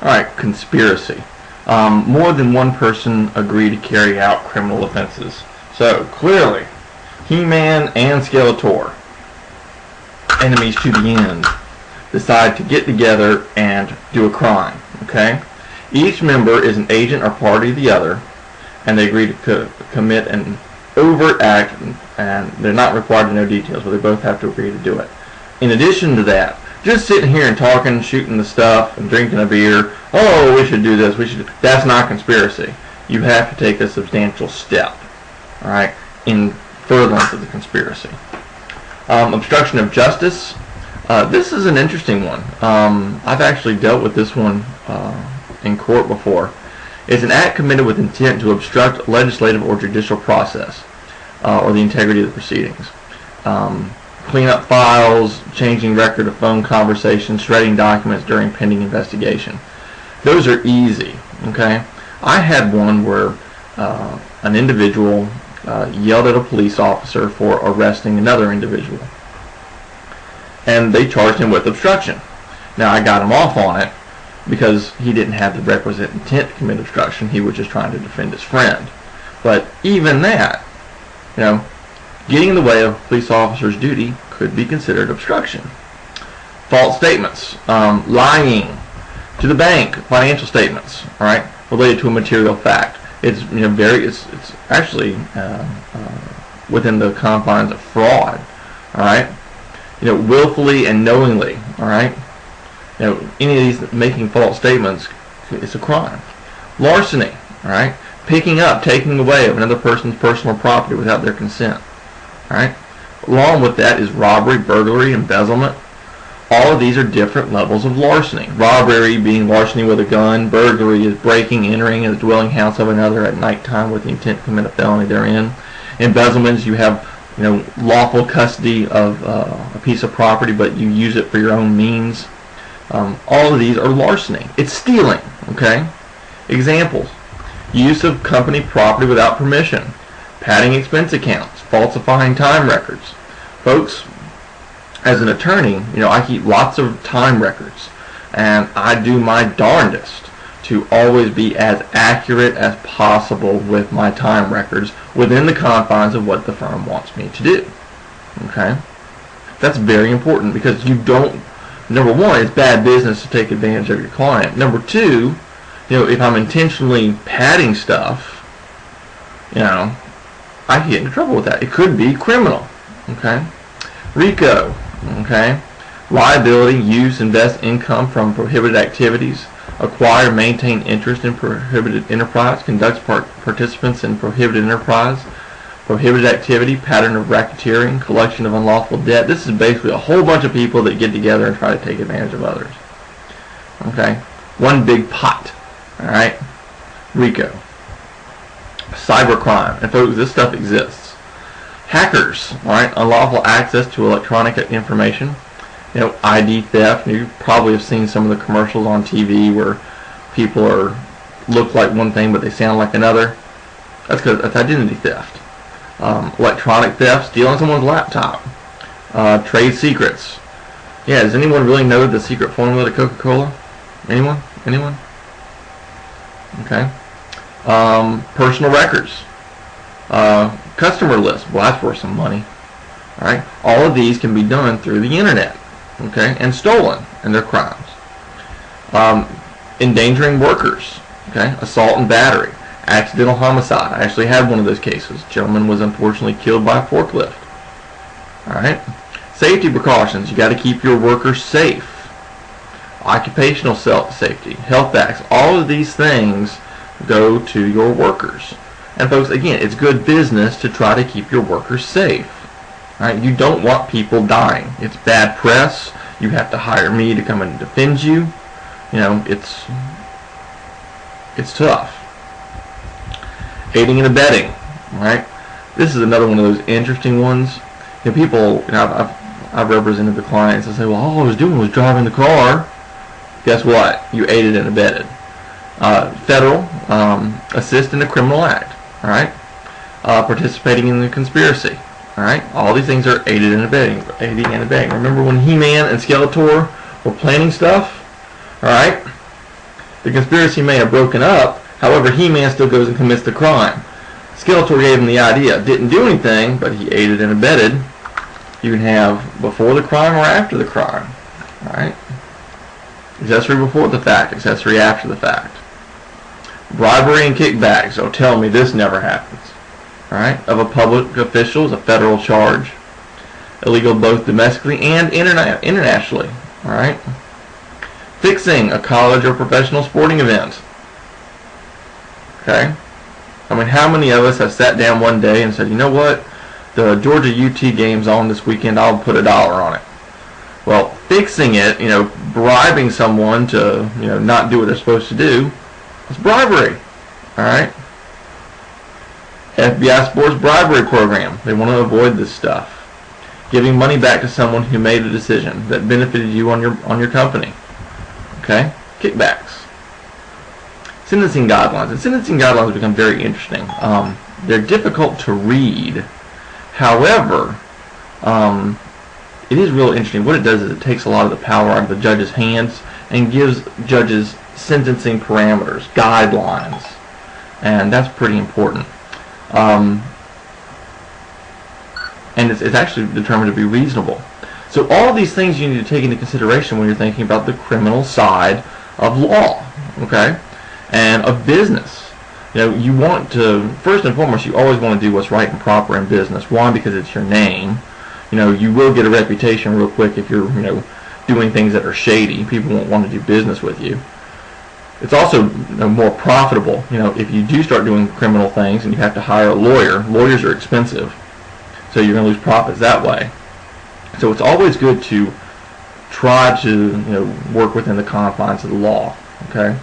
Alright, conspiracy. More than one person agree to carry out criminal offenses. So, clearly, He-Man and Skeletor, enemies to the end, decide to get together and do a crime. Okay? Each member is an agent or party of the other, and they agree to commit an overt act, and they're not required to know details, but they both have to agree to do it. In addition to that, just sitting here and talking, shooting the stuff, and drinking a beer, oh, we should do this, that's not conspiracy. You have to take a substantial step, alright, in furtherance of the conspiracy. Obstruction of justice. This is an interesting one. I've actually dealt with this one in court before. It's an act committed with intent to obstruct legislative or judicial process or the integrity of the proceedings. Clean up files, changing record of phone conversations, shredding documents during pending investigation. Those are easy, okay? I had one where an individual yelled at a police officer for arresting another individual, and they charged him with obstruction. Now, I got him off on it because he didn't have the requisite intent to commit obstruction. He was just trying to defend his friend. But even that, getting in the way of a police officer's duty could be considered obstruction. False statements, lying to the bank, financial statements, all right, related to a material fact. It's it's actually within the confines of fraud, all right. Willfully and knowingly, all right. Any of these making false statements is a crime. Larceny, all right, picking up, taking away of another person's personal property without their consent, all right. Along with that is robbery, burglary, embezzlement. All of these are different levels of larceny. Robbery being larceny with a gun. Burglary is breaking, entering a dwelling house of another at nighttime with the intent to commit a felony therein. Embezzlement is you have lawful custody of a piece of property, but you use it for your own means. All of these are larceny. It's stealing, okay? Examples: use of company property without permission, padding expense accounts, falsifying time records. Folks, as an attorney, I keep lots of time records, and I do my darndest to always be as accurate as possible with my time records within the confines of what the firm wants me to do. Okay? That's very important because you don't, number one, it's bad business to take advantage of your client. Number two, if I'm intentionally padding stuff, I can get into trouble with that. It could be criminal. Okay? RICO. Okay? Liability, use, invest income from prohibited activities, acquire, maintain interest in prohibited enterprise, conducts participants in prohibited enterprise, prohibited activity, pattern of racketeering, collection of unlawful debt. This is basically a whole bunch of people that get together and try to take advantage of others. Okay? One big pot. Alright? RICO. Cybercrime. And folks, this stuff exists. Hackers. Alright? Unlawful access to electronic information. ID theft. You probably have seen some of the commercials on TV where people look like one thing but they sound like another. That's because that's identity theft. Electronic theft, stealing someone's laptop. Trade secrets. Yeah, does anyone really know the secret formula to Coca-Cola? Anyone? Anyone? Okay. Personal records. Customer list. Well, that's worth some money. Alright? All of these can be done through the internet. Okay? And stolen. And they're crimes. Endangering workers. Okay? Assault and battery. Accidental homicide. I actually had one of those cases. A gentleman was unfortunately killed by a forklift. Alright? Safety precautions. You got to keep your workers safe. Occupational safety. Health acts. All of these things go to your workers. And folks, again, it's good business to try to keep your workers safe. Right? You don't want people dying. It's bad press. You have to hire me to come and defend you. It's tough. Aiding and abetting. Right? This is another one of those interesting ones. People, I've represented the clients and say, well, all I was doing was driving the car. Guess what? You aided and abetted. Federal, assist in a criminal act. All right? Participating in the conspiracy. Alright, all these things are aiding and abetting. Remember when He-Man and Skeletor were planning stuff? Alright? The conspiracy may have broken up, however, He-Man still goes and commits the crime. Skeletor gave him the idea. Didn't do anything, but he aided and abetted. You can have before the crime or after the crime. Alright? Accessory before the fact, accessory after the fact. Bribery and kickbacks. Oh, tell me this never happens. Alright? Of a public official is a federal charge. Illegal both domestically and internationally. Alright? Fixing a college or professional sporting event. Okay? I mean, how many of us have sat down one day and said, you know what? The Georgia UT game's on this weekend, I'll put $1 on it. Well, fixing it, bribing someone to, not do what they're supposed to do, is bribery. Alright? FBI Sports Bribery Program. They want to avoid this stuff. Giving money back to someone who made a decision that benefited you on your company. Okay? Kickbacks. Sentencing guidelines. And sentencing guidelines become very interesting. They're difficult to read. However, it is real interesting. What it does is it takes a lot of the power out of the judge's hands and gives judges sentencing parameters, guidelines. And that's pretty important. And it's actually determined to be reasonable. So all these things you need to take into consideration when you're thinking about the criminal side of law, okay, and of business. You want to, first and foremost, you always want to do what's right and proper in business. One, because it's your name. You will get a reputation real quick if you're, doing things that are shady. People won't want to do business with you. It's also more profitable, if you do start doing criminal things and you have to hire a lawyer. Lawyers are expensive, so you're going to lose profits that way. So it's always good to try to, work within the confines of the law, okay?